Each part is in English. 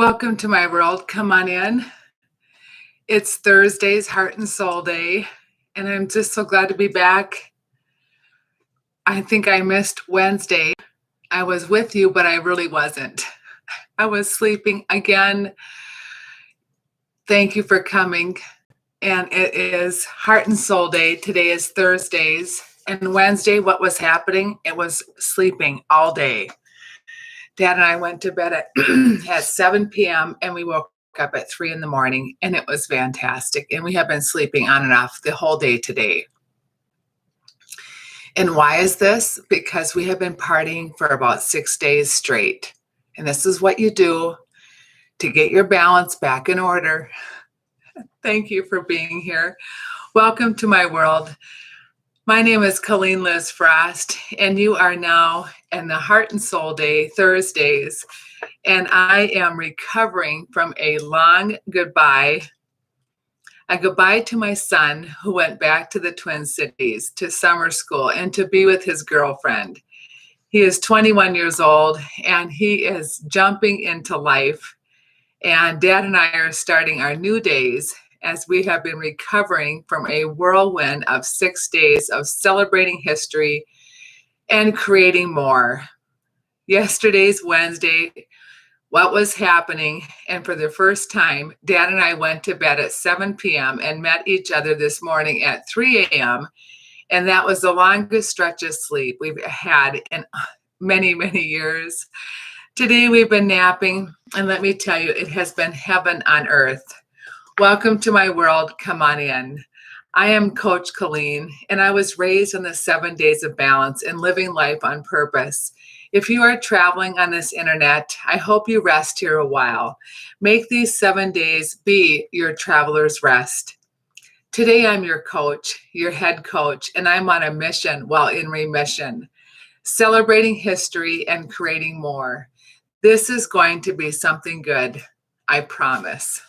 Welcome to my world. Come on in. It's Thursday's Heart and Soul Day, and I'm just so glad to be back. I think I missed Wednesday. I was with you, but I really wasn't. I was sleeping again. Thank you for coming. And it is Heart and Soul Day. Today is Thursdays. And Wednesday, what was happening? It was sleeping all day. Dad and I went to bed at 7 p.m. and we woke up at 3 in the morning, and it was fantastic. And we have been sleeping on and off the whole day today. And why is this? Because we have been partying for about 6 days straight. And this is what you do to get your balance back in order. Thank you for being here. Welcome to my world. My name is Colleen Liz Frost, and you are now in the Heart and Soul Day, Thursdays, and I am recovering from a long goodbye, a goodbye to my son who went back to the Twin Cities, to summer school, and to be with his girlfriend. He is 21 years old, and he is jumping into life, and Dad and I are starting our new days as we have been recovering from a whirlwind of 6 days of celebrating history and creating more. Yesterday's Wednesday, what was happening, and for the first time, Dad and I went to bed at 7 p.m. and met each other this morning at 3 a.m., and that was the longest stretch of sleep we've had in many, many years. Today we've been napping, and let me tell you, it has been heaven on earth. Welcome to my world. Come on in. I am Coach Colleen, and I was raised in the 7 days of balance and living life on purpose. If you are traveling on this internet, I hope you rest here a while. Make these 7 days be your traveler's rest. Today, I'm your coach, your head coach, and I'm on a mission while in remission, celebrating history and creating more. This is going to be something good, I promise.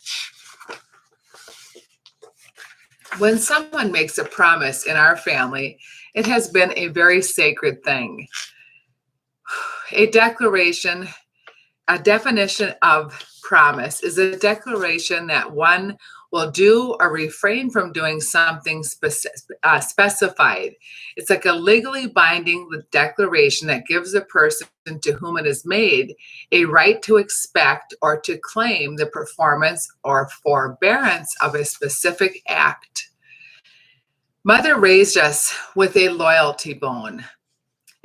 When someone makes a promise in our family, it has been a very sacred thing. A declaration, a definition of promise is a declaration that one will do or refrain from doing something specified. It's like a legally binding declaration that gives the person to whom it is made a right to expect or to claim the performance or forbearance of a specific act. Mother raised us with a loyalty bone,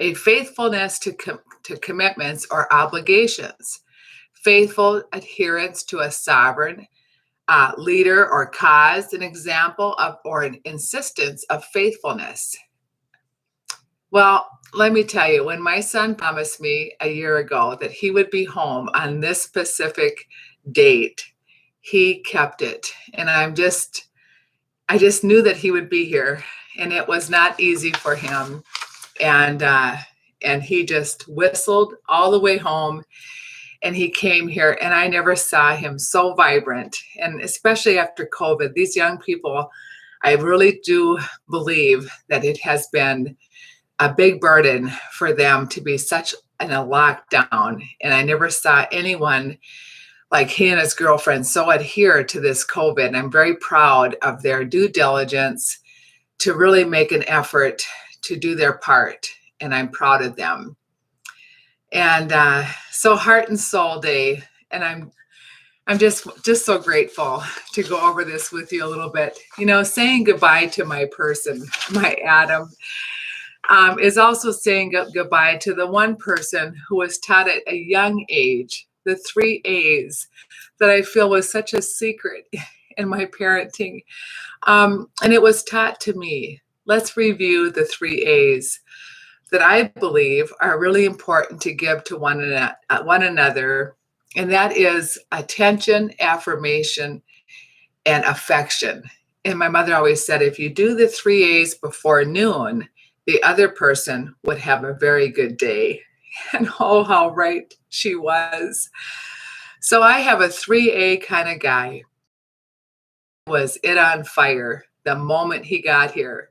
a faithfulness to commitments or obligations, faithful adherence to a sovereign leader or cause, an example of or an insistence of faithfulness. Well, let me tell you, when my son promised me a year ago that he would be home on this specific date, he kept it. And I just knew that he would be here, and it was not easy for him. And he just whistled all the way home, and he came here, and I never saw him so vibrant. And especially after COVID, these young people, I really do believe that it has been a big burden for them to be such in a lockdown. And I never saw anyone like he and his girlfriend so adhere to this COVID. And I'm very proud of their due diligence to really make an effort to do their part. And I'm proud of them. And so Heart and Soul Day, and I'm just so grateful to go over this with you a little bit. You know, saying goodbye to my person, my Adam, is also saying goodbye to the one person who was taught at a young age, the 3 A's, that I feel was such a secret in my parenting. And it was taught to me. Let's review the 3 A's that I believe are really important to give to one another. And that is attention, affirmation, and affection. And my mother always said, if you do the 3 A's before noon, the other person would have a very good day. And oh, how right she was. So I have a 3A kind of guy. Was it on fire the moment he got here.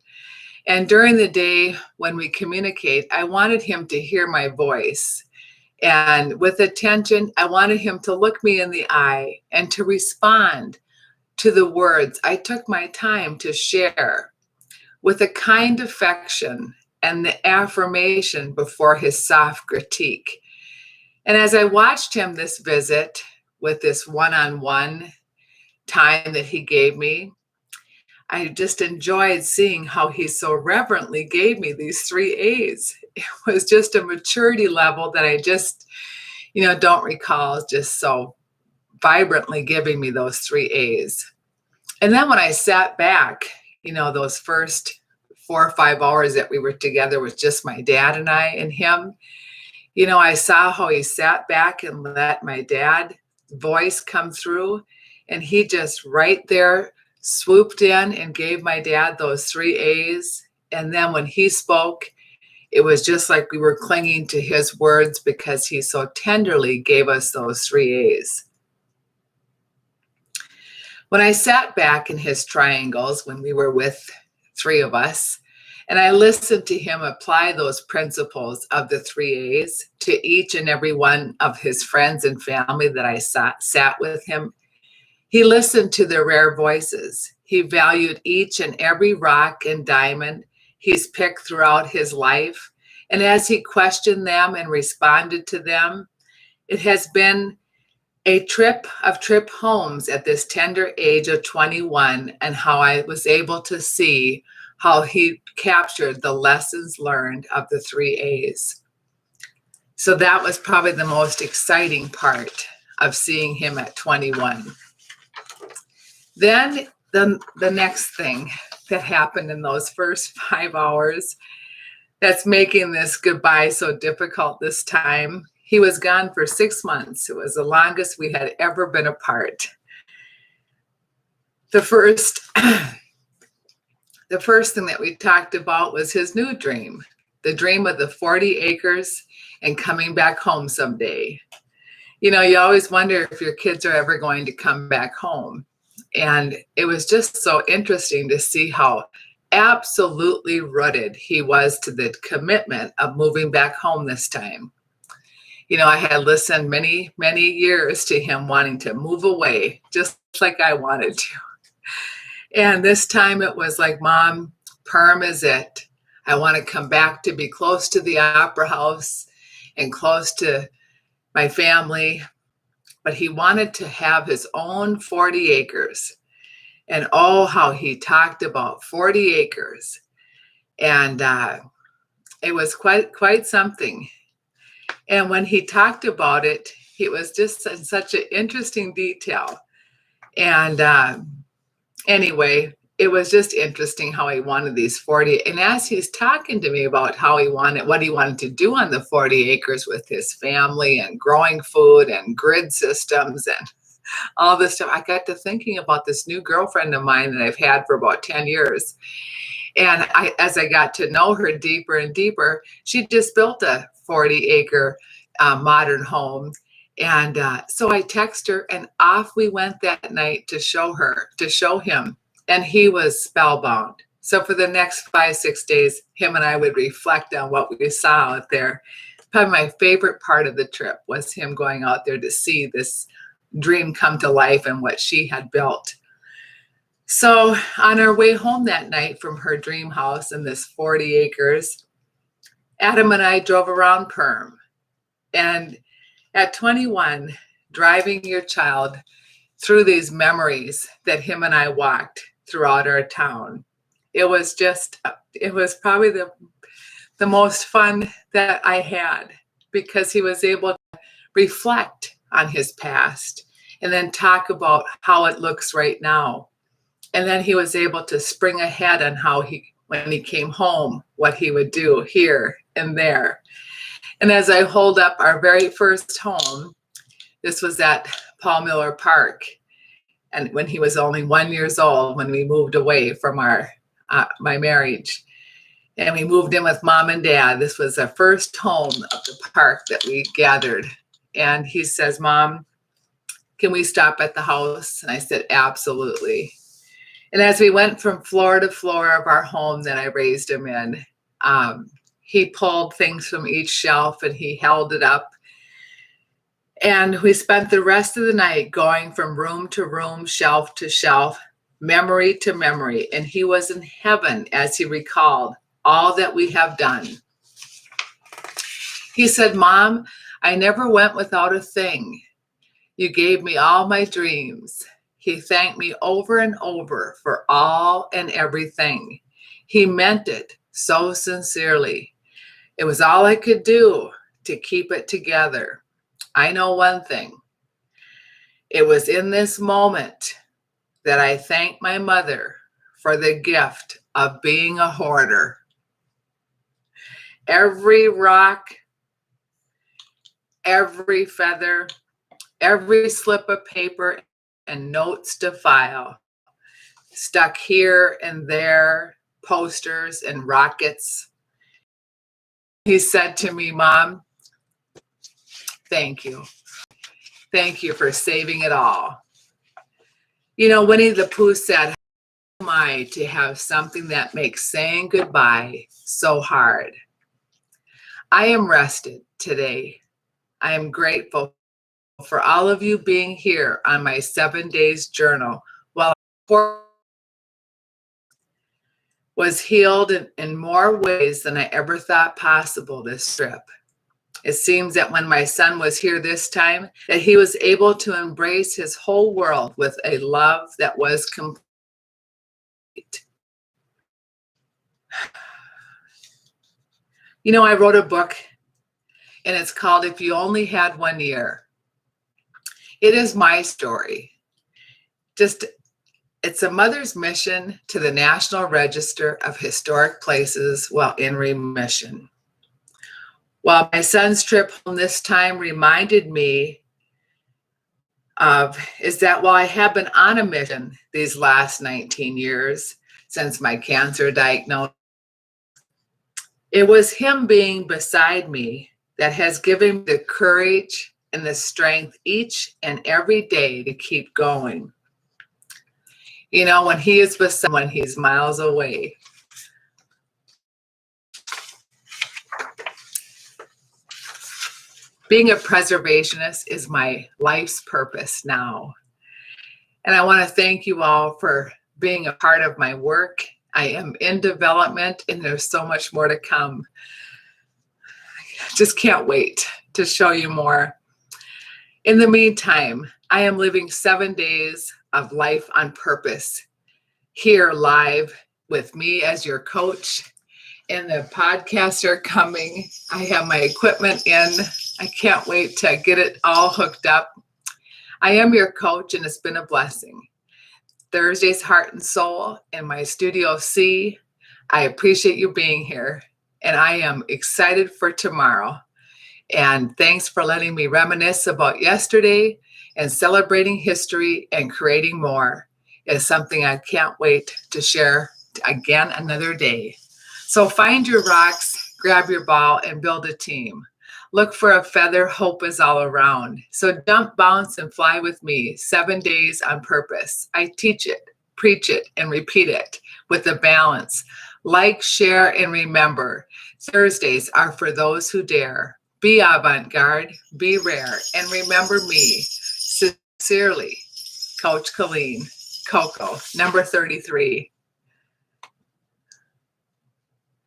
And during the day when we communicate, I wanted him to hear my voice. And with attention, I wanted him to look me in the eye and to respond to the words I took my time to share, with a kind affection and the affirmation before his soft critique. And as I watched him this visit with this one-on-one time that he gave me, I just enjoyed seeing how he so reverently gave me these 3 A's. It was just a maturity level that I just, don't recall just so vibrantly giving me those 3 A's. And then when I sat back, those first 4 or 5 hours that we were together with just my dad and I and him, I saw how he sat back and let my dad's voice come through. And he just right there swooped in and gave my dad those 3 A's. And then when he spoke, it was just like we were clinging to his words because he so tenderly gave us those 3 A's. When I sat back in his triangles when we were with 3 of us, and I listened to him apply those principles of the 3 A's to each and every one of his friends and family that I sat with him, he listened to their rare voices. He valued each and every rock and diamond he's picked throughout his life. And as he questioned them and responded to them, it has been a trip homes at this tender age of 21, and how I was able to see how he captured the lessons learned of the 3 A's. So that was probably the most exciting part of seeing him at 21. Then the next thing that happened in those first 5 hours that's making this goodbye so difficult this time, he was gone for 6 months. It was the longest we had ever been apart. The first thing that we talked about was his new dream, the dream of the 40 acres and coming back home someday. You always wonder if your kids are ever going to come back home. And it was just so interesting to see how absolutely rooted he was to the commitment of moving back home this time. I had listened many, many years to him wanting to move away, just like I wanted to. And this time it was like, Mom, Perm is it. I want to come back to be close to the Opera House and close to my family. But he wanted to have his own 40 acres. And oh, how he talked about 40 acres. And it was quite something. And when he talked about it, it was just in such an interesting detail. And anyway, it was just interesting how he wanted these 40. And as he's talking to me about what he wanted to do on the 40 acres with his family and growing food and grid systems and all this stuff, I got to thinking about this new girlfriend of mine that I've had for about 10 years. And as I got to know her deeper and deeper, she just built a 40-acre modern home. And so I texted her, and off we went that night to show him. And he was spellbound. So for the next 5-6 days, him and I would reflect on what we saw out there. Probably my favorite part of the trip was him going out there to see this dream come to life and what she had built. So on our way home that night from her dream house in this 40 acres, Adam and I drove around Perm. And at 21, driving your child through these memories that him and I walked throughout our town, it was probably the most fun that I had, because he was able to reflect on his past and then talk about how it looks right now. And then he was able to spring ahead on how when he came home, what he would do here and there. And as I hold up our very first home, this was at Paul Miller Park. And when he was only 1 year old, when we moved away from my marriage, and we moved in with Mom and Dad. This was the first home of the park that we gathered. And he says, Mom, can we stop at the house? And I said, absolutely. And as we went from floor to floor of our home that I raised him in, he pulled things from each shelf and he held it up And we spent the rest of the night going from room to room, shelf to shelf, memory to memory. And he was in heaven as he recalled all that we have done. He said, "Mom, I never went without a thing. You gave me all my dreams." He thanked me over and over for all and everything. He meant it so sincerely. It was all I could do to keep it together. I know one thing. It was in this moment that I thanked my mother for the gift of being a hoarder. Every rock, every feather, every slip of paper and notes to file, stuck here and there, posters and rockets. He said to me, "Mom, thank you. Thank you for saving it all." You know, Winnie the Pooh said, "How am I to have something that makes saying goodbye so hard?" I am rested today. I am grateful for all of you being here on my 7 days journal while I was healed in more ways than I ever thought possible this trip. It seems that when my son was here this time, that he was able to embrace his whole world with a love that was complete. You know, I wrote a book and it's called If You Only Had 1 Year. It is my story. It's a mother's mission to the National Register of Historic Places while in remission. While my son's trip home this time reminded me is that while I have been on a mission these last 19 years since my cancer diagnosis, it was him being beside me that has given me the courage and the strength each and every day to keep going. You know, when he is beside, when he's miles away. Being a preservationist is my life's purpose now. And I want to thank you all for being a part of my work. I am in development and there's so much more to come. Just can't wait to show you more. In the meantime, I am living 7 days of life on purpose here live with me as your coach. And the podcasts are coming. I have my equipment in. I can't wait to get it all hooked up. I am your coach and it's been a blessing. Thursday's Heart and Soul in my Studio C. I appreciate you being here and I am excited for tomorrow. And thanks for letting me reminisce about yesterday and celebrating history and creating more is something I can't wait to share again another day. So find your rocks, grab your ball, and build a team. Look for a feather, hope is all around. So jump, bounce, and fly with me 7 days on purpose. I teach it, preach it, and repeat it with a balance. Like, share, and remember, Thursdays are for those who dare. Be avant-garde, be rare, and remember me. Sincerely, Coach Colleen, Coco, number 33.